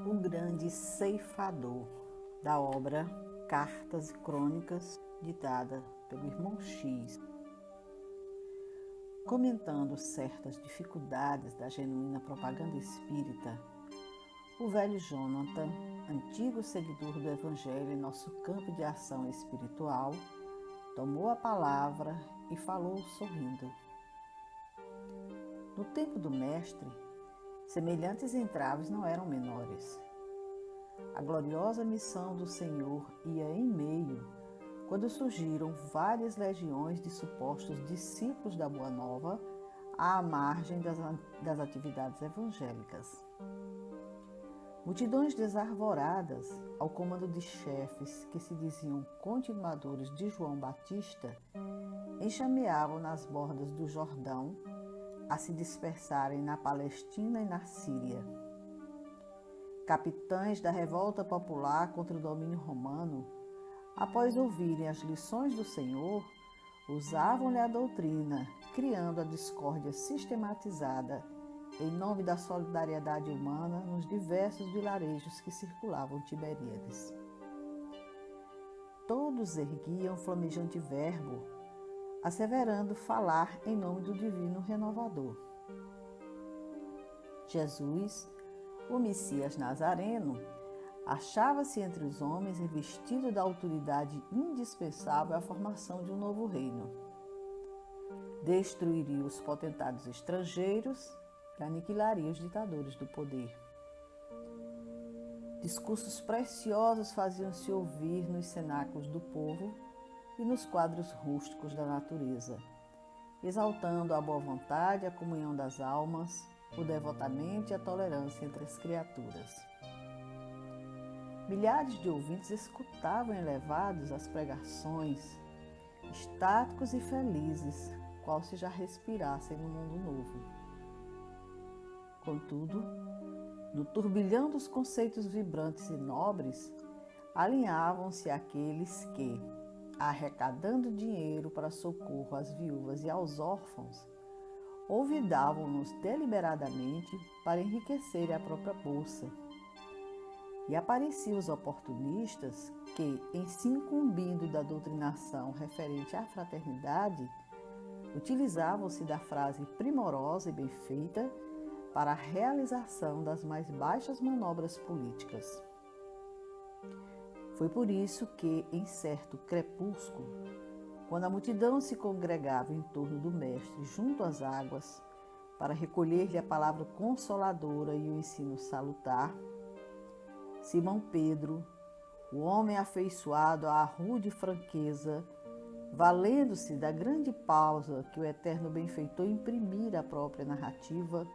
O Grande Ceifador, da obra Cartas e Crônicas, ditada pelo irmão X. Comentando certas dificuldades da genuína propaganda espírita, o velho Jonathan, antigo seguidor do Evangelho em nosso campo de ação espiritual, tomou a palavra e falou sorrindo. No tempo do Mestre, semelhantes entraves não eram menores. A gloriosa missão do Senhor ia em meio, quando surgiram várias legiões de supostos discípulos da Boa Nova à margem das atividades evangélicas. Multidões desarvoradas, ao comando de chefes que se diziam continuadores de João Batista, enxameavam nas bordas do Jordão a se dispersarem na Palestina e na Síria. Capitães da revolta popular contra o domínio romano, após ouvirem as lições do Senhor, usavam-lhe a doutrina, criando a discórdia sistematizada em nome da solidariedade humana nos diversos vilarejos que circulavam Tiberíades. Todos erguiam flamejante verbo, asseverando falar em nome do Divino Renovador. Jesus, o Messias Nazareno, achava-se entre os homens investido da autoridade indispensável à formação de um novo reino. Destruiria os potentados estrangeiros e aniquilaria os ditadores do poder. Discursos preciosos faziam-se ouvir nos cenáculos do povo e nos quadros rústicos da natureza, exaltando a boa vontade, a comunhão das almas, o devotamento e a tolerância entre as criaturas. Milhares de ouvintes escutavam elevados as pregações, estáticos e felizes, qual se já respirassem no mundo novo. Contudo, no turbilhão dos conceitos vibrantes e nobres, alinhavam-se aqueles que, arrecadando dinheiro para socorro às viúvas e aos órfãos, olvidavam-nos deliberadamente para enriquecer a própria bolsa. E apareciam os oportunistas que, em se incumbindo da doutrinação referente à fraternidade, utilizavam-se da frase primorosa e bem feita para a realização das mais baixas manobras políticas. Foi por isso que, em certo crepúsculo, quando a multidão se congregava em torno do Mestre junto às águas, para recolher-lhe a palavra consoladora e o ensino salutar, Simão Pedro, o homem afeiçoado à rude franqueza, valendo-se da grande pausa que o eterno benfeitor imprimira à própria narrativa,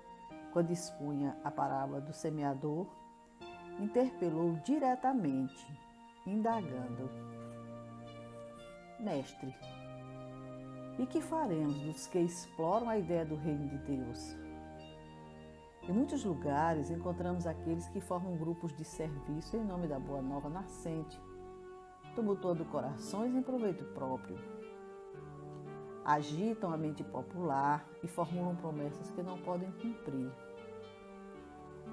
quando expunha a parábola do semeador, interpelou diretamente, indagando: Mestre, e que faremos dos que exploram a ideia do reino de Deus? Em muitos lugares encontramos aqueles que formam grupos de serviço em nome da Boa Nova nascente, tumultuando corações em proveito próprio. Agitam a mente popular e formulam promessas que não podem cumprir.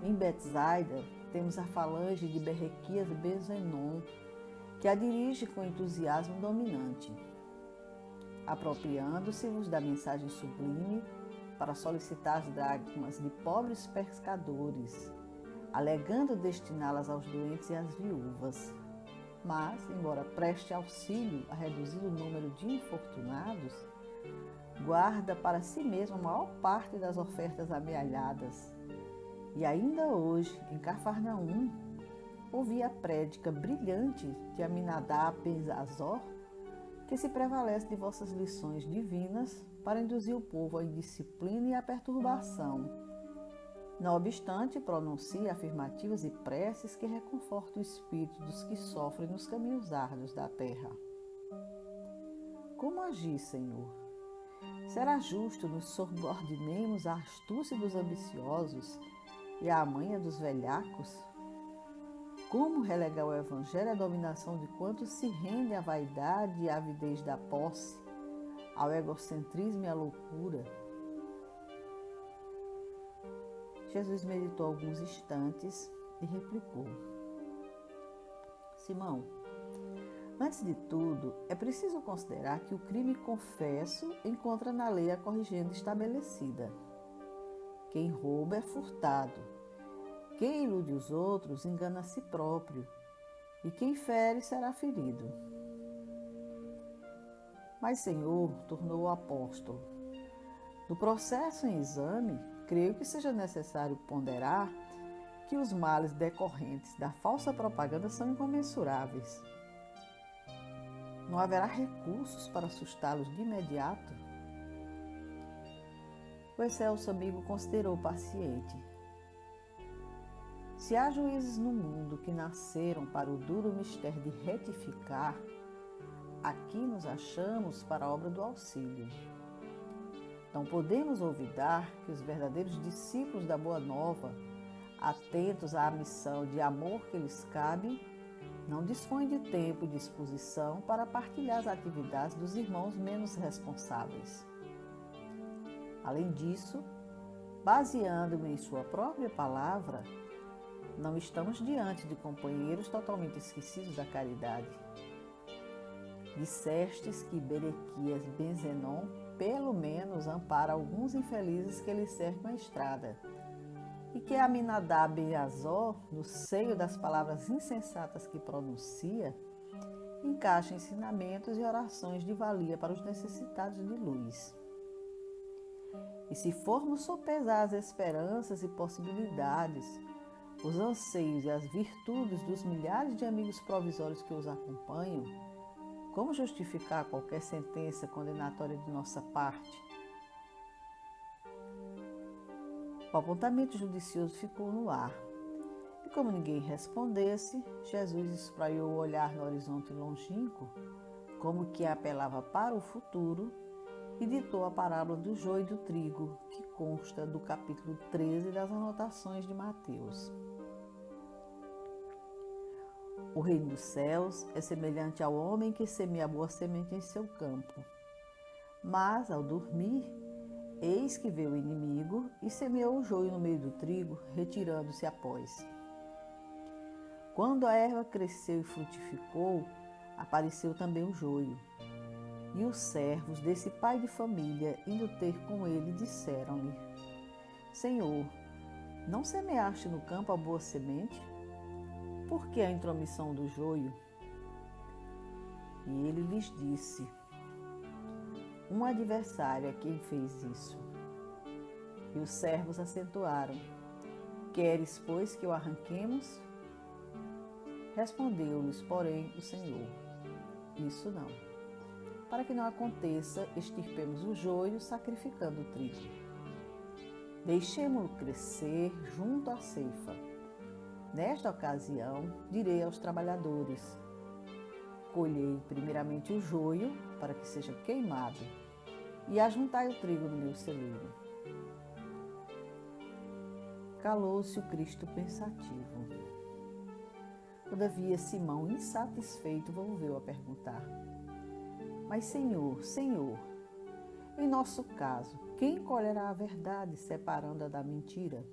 Em Betsaida, temos a falange de Berrequias Bezenon, que a dirige com entusiasmo dominante, apropriando-se-vos da mensagem sublime para solicitar as dracmas de pobres pescadores, alegando destiná-las aos doentes e às viúvas. Mas, embora preste auxílio a reduzir o número de infortunados, guarda para si mesmo a maior parte das ofertas amealhadas. E ainda hoje, em Cafarnaum, ouvi a prédica brilhante de Aminadab ben Azor, que se prevalece de vossas lições divinas para induzir o povo à indisciplina e à perturbação. Não obstante, pronuncia afirmativas e preces que reconfortam o espírito dos que sofrem nos caminhos árduos da terra. Como agir, Senhor? Será justo nos subordinemos à astúcia dos ambiciosos e à manha dos velhacos? Como relegar o Evangelho à dominação de quantos se rendem à vaidade e à avidez da posse, ao egocentrismo e à loucura? Jesus meditou alguns instantes e replicou: Simão, antes de tudo, é preciso considerar que o crime confesso encontra na lei a corrigenda estabelecida. Quem rouba é furtado. Quem ilude os outros engana a si próprio. E quem fere será ferido. Mas, Senhor, tornou o apóstolo, no processo em exame, creio que seja necessário ponderar que os males decorrentes da falsa propaganda são incomensuráveis. Não haverá recursos para assustá-los de imediato? O excelso amigo considerou paciente. Se há juízes no mundo que nasceram para o duro mistério de retificar, aqui nos achamos para a obra do auxílio. Não podemos olvidar que os verdadeiros discípulos da Boa Nova, atentos à missão de amor que lhes cabe, não dispõem de tempo e disposição para partilhar as atividades dos irmãos menos responsáveis. Além disso, baseando-me em sua própria palavra, não estamos diante de companheiros totalmente esquecidos da caridade. Dissestes que Berequias ben Zenon pelo menos ampara alguns infelizes que lhe cercam a estrada, e que Aminadab ben Azor, no seio das palavras insensatas que pronuncia, encaixa ensinamentos e orações de valia para os necessitados de luz. E se formos sopesar as esperanças e possibilidades, os anseios e as virtudes dos milhares de amigos provisórios que os acompanham, como justificar qualquer sentença condenatória de nossa parte? O apontamento judicioso ficou no ar. E como ninguém respondesse, Jesus espraiou o olhar no horizonte longínquo, como que apelava para o futuro, e ditou a parábola do joio e do trigo, que consta do capítulo 13 das anotações de Mateus. O reino dos céus é semelhante ao homem que semeia boa semente em seu campo. Mas, ao dormir, eis que veio o inimigo e semeou o joio no meio do trigo, retirando-se após. Quando a erva cresceu e frutificou, apareceu também o joio. E os servos desse pai de família, indo ter com ele, disseram-lhe: Senhor, não semeaste no campo a boa semente? Por que a intromissão do joio? E ele lhes disse: Um adversário é quem fez isso. E os servos acentuaram: Queres, pois, que o arranquemos? Respondeu-lhes, porém, o Senhor: Isso não. Para que não aconteça, extirpemos o joio, sacrificando o trigo. Deixemo-lo crescer junto à ceifa. Nesta ocasião, direi aos trabalhadores: colhei primeiramente o joio, para que seja queimado, e ajuntai o trigo no meu celeiro. Calou-se o Cristo pensativo. Todavia, Simão, insatisfeito, volveu a perguntar: Mas, Senhor, Senhor, em nosso caso, quem colherá a verdade, separando-a da mentira?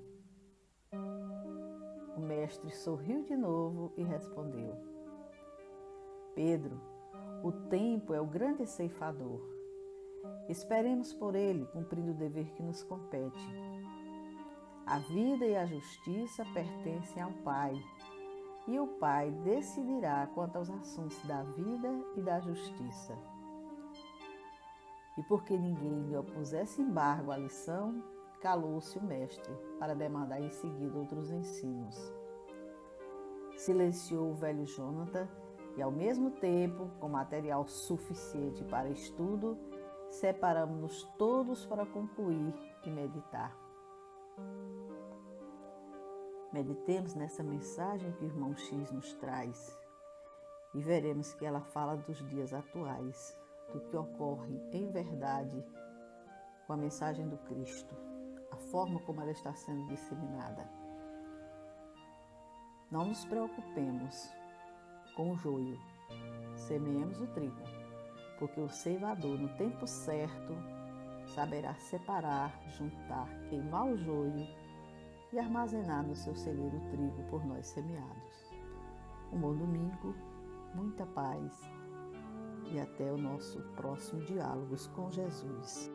O mestre sorriu de novo e respondeu: Pedro, o tempo é o grande ceifador. Esperemos por ele, cumprindo o dever que nos compete. A vida e a justiça pertencem ao Pai, e o Pai decidirá quanto aos assuntos da vida e da justiça. E porque ninguém lhe opusesse embargo à lição, calou-se o mestre, para demandar em seguida outros ensinos. Silenciou o velho Jonathan e, ao mesmo tempo, com material suficiente para estudo, separamos-nos todos para concluir e meditar. Meditemos nessa mensagem que o irmão X nos traz e veremos que ela fala dos dias atuais, do que ocorre em verdade com a mensagem do Cristo, a forma como ela está sendo disseminada. Não nos preocupemos com o joio, semeemos o trigo, porque o ceivador, no tempo certo, saberá separar, juntar, queimar o joio e armazenar no seu celeiro o trigo por nós semeados. Um bom domingo, muita paz e até o nosso próximo Diálogos com Jesus.